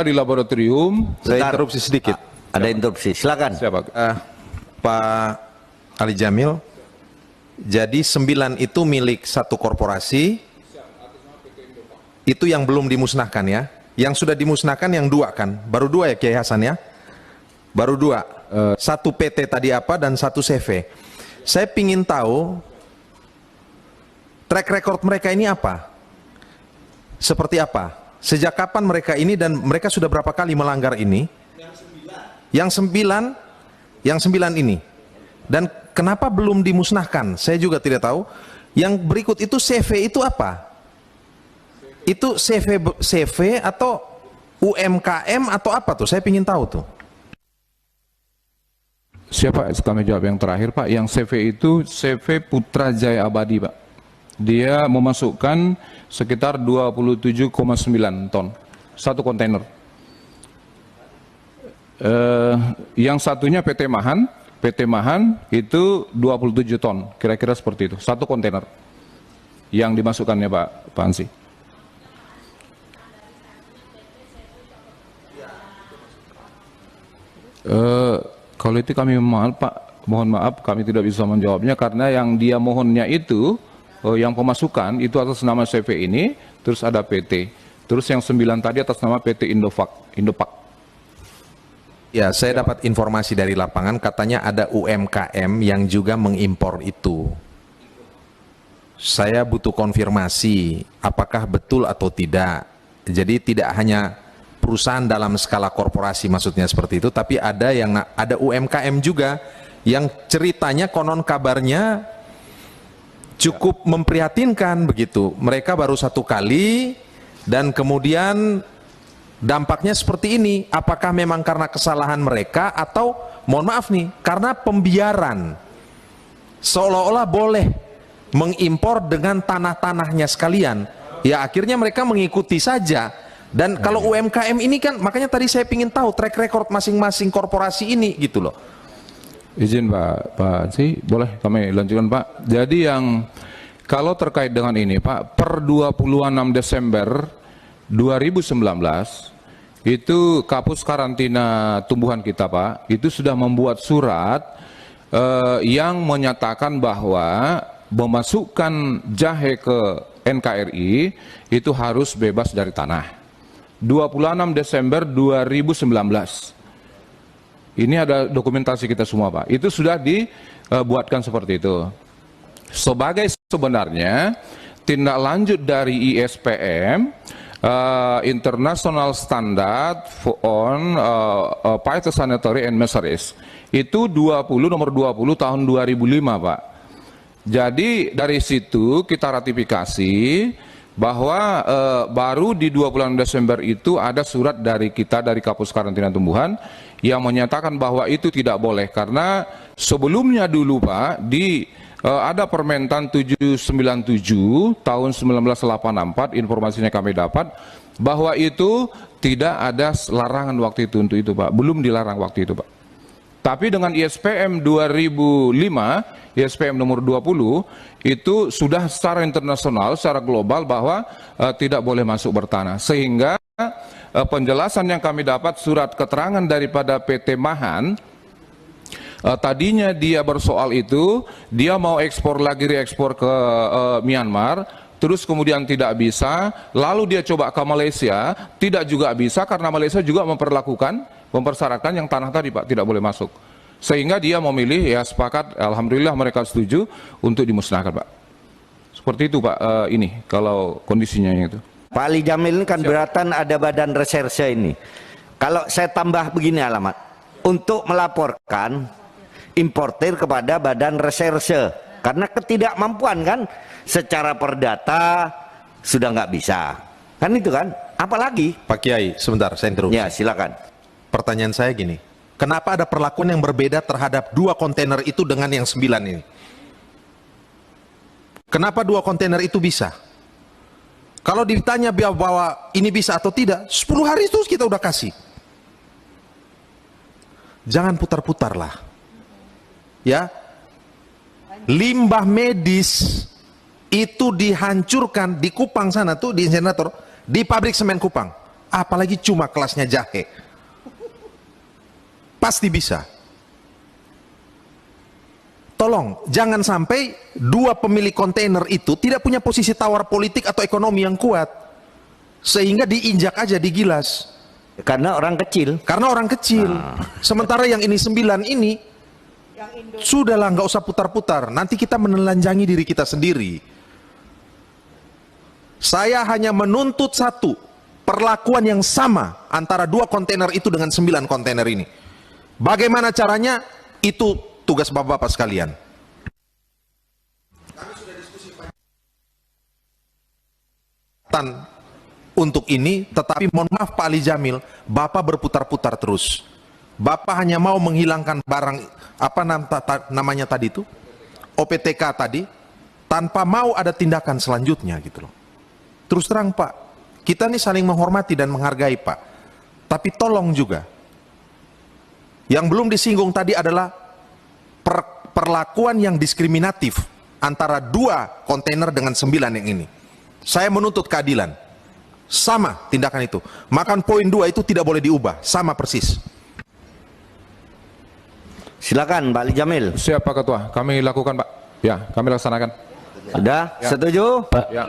di laboratorium. Saya interupsi sedikit. Ada interupsi, silakan. Siapa? Pak Ali Jamil, jadi 9 itu milik satu korporasi, itu yang belum dimusnahkan ya. Yang sudah dimusnahkan yang 2 kan, baru 2 ya Kiai Hasan ya, baru 2. Satu PT tadi apa dan satu CV. Saya pingin tahu track record mereka ini apa, seperti apa, sejak kapan mereka ini, dan mereka sudah berapa kali melanggar ini. Yang 9 ini, dan kenapa belum dimusnahkan saya juga tidak tahu. Yang berikut itu CV itu apa? Itu CV atau UMKM atau apa tuh? Saya ingin tahu tuh. Siapa? Kami jawab yang terakhir Pak. Yang CV itu CV Putra Jaya Abadi Pak. Dia memasukkan sekitar 27,9 ton satu kontainer. Yang satunya PT Mahan itu 27 ton, kira-kira seperti itu, satu kontainer yang dimasukkannya Pak Hansi. Kalau itu kami mohon maaf kami tidak bisa menjawabnya, karena yang dia mohonnya itu yang pemasukan itu atas nama CV ini, terus ada PT, terus yang 9 tadi atas nama PT Indopak. Ya, saya dapat informasi dari lapangan, katanya ada UMKM yang juga mengimpor itu. Saya butuh konfirmasi, apakah betul atau tidak. Jadi tidak hanya perusahaan dalam skala korporasi maksudnya seperti itu, tapi ada UMKM juga yang ceritanya konon kabarnya cukup memprihatinkan begitu. Mereka baru 1 kali dan kemudian dampaknya seperti ini. Apakah memang karena kesalahan mereka atau mohon maaf nih, karena pembiaran, seolah-olah boleh mengimpor dengan tanah-tanahnya sekalian, ya akhirnya mereka mengikuti saja. Dan kalau UMKM ini kan, makanya tadi saya ingin tahu track record masing-masing korporasi ini gitu loh. Izin Pak Hansi, boleh kami lanjutkan Pak. Jadi yang kalau terkait dengan ini Pak, per 26 Desember 2019 itu Kapus Karantina Tumbuhan kita Pak, itu sudah membuat surat yang menyatakan bahwa memasukkan jahe ke NKRI itu harus bebas dari tanah. 26 Desember 2019. Ini ada dokumentasi kita semua Pak, itu sudah dibuatkan seperti itu. Sebagai sebenarnya tindak lanjut dari ISPM, International Standard on Phytosanitary and Messeries, itu nomor 20 tahun 2005 Pak. Jadi dari situ kita ratifikasi bahwa baru di 26 Desember itu ada surat dari kita, dari Kapus Karantina Tumbuhan, yang menyatakan bahwa itu tidak boleh, karena sebelumnya dulu Pak ada Permentan 797 tahun 1984, informasinya kami dapat bahwa itu tidak ada larangan waktu itu untuk itu Pak, belum dilarang waktu itu Pak. Tapi dengan ISPM 2005, ISPM nomor 20, itu sudah secara internasional, secara global bahwa tidak boleh masuk bertanah. Sehingga penjelasan yang kami dapat, surat keterangan daripada PT Mahan, tadinya dia bersoal itu, dia mau ekspor lagi, reekspor ke Myanmar, terus kemudian tidak bisa, lalu dia coba ke Malaysia, tidak juga bisa karena Malaysia juga mempersyaratkan yang tanah tadi Pak tidak boleh masuk. Sehingga dia memilih, ya sepakat, alhamdulillah mereka setuju untuk dimusnahkan Pak. Seperti itu Pak, ini kalau kondisinya itu. Pak Ali Jamil ini kan beratan ada badan reserse ini. Kalau saya tambah begini alamat, untuk melaporkan importir kepada badan reserse, karena ketidakmampuan kan, secara perdata sudah nggak bisa, kan itu kan, apalagi. Pak Kiai, sebentar saya interupsi. Ya silakan. Pertanyaan saya gini, kenapa ada perlakuan yang berbeda terhadap 2 kontainer itu dengan yang 9 ini? Kenapa 2 kontainer itu bisa? Kalau ditanya bahwa ini bisa atau tidak, 10 hari itu kita udah kasih. Jangan putar-putar lah. Ya, limbah medis itu dihancurkan di Kupang sana tuh, di insinerator, di pabrik semen Kupang. apalagi cuma kelasnya jahe. Pasti bisa. Tolong, jangan sampai dua pemilik kontainer itu tidak punya posisi tawar politik atau ekonomi yang kuat, sehingga diinjak aja, digilas. Karena orang kecil. Karena orang kecil. Sementara yang ini 9 ini, sudahlah, nggak usah putar-putar. Nanti kita menelanjangi diri kita sendiri. Saya hanya menuntut satu, perlakuan yang sama antara dua kontainer itu dengan 9 kontainer ini. Bagaimana caranya? Itu tugas bapak-bapak sekalian. Untuk ini, tetapi mohon maaf Pak Ali Jamil, Bapak berputar-putar terus. Bapak hanya mau menghilangkan barang, apa namanya tadi itu, OPTK tadi, tanpa mau ada tindakan selanjutnya gitu loh. Terus terang Pak, kita ini saling menghormati dan menghargai Pak. Tapi tolong juga, yang belum disinggung tadi adalah perlakuan yang diskriminatif antara 2 kontainer dengan 9 yang ini. Saya menuntut keadilan. Sama tindakan itu. Makan poin 2 itu tidak boleh diubah. Sama persis. Silakan Pak Ali Jamil. Siap Pak Ketua, kami lakukan Pak. Ya, kami laksanakan. Sudah? Setuju? Ya.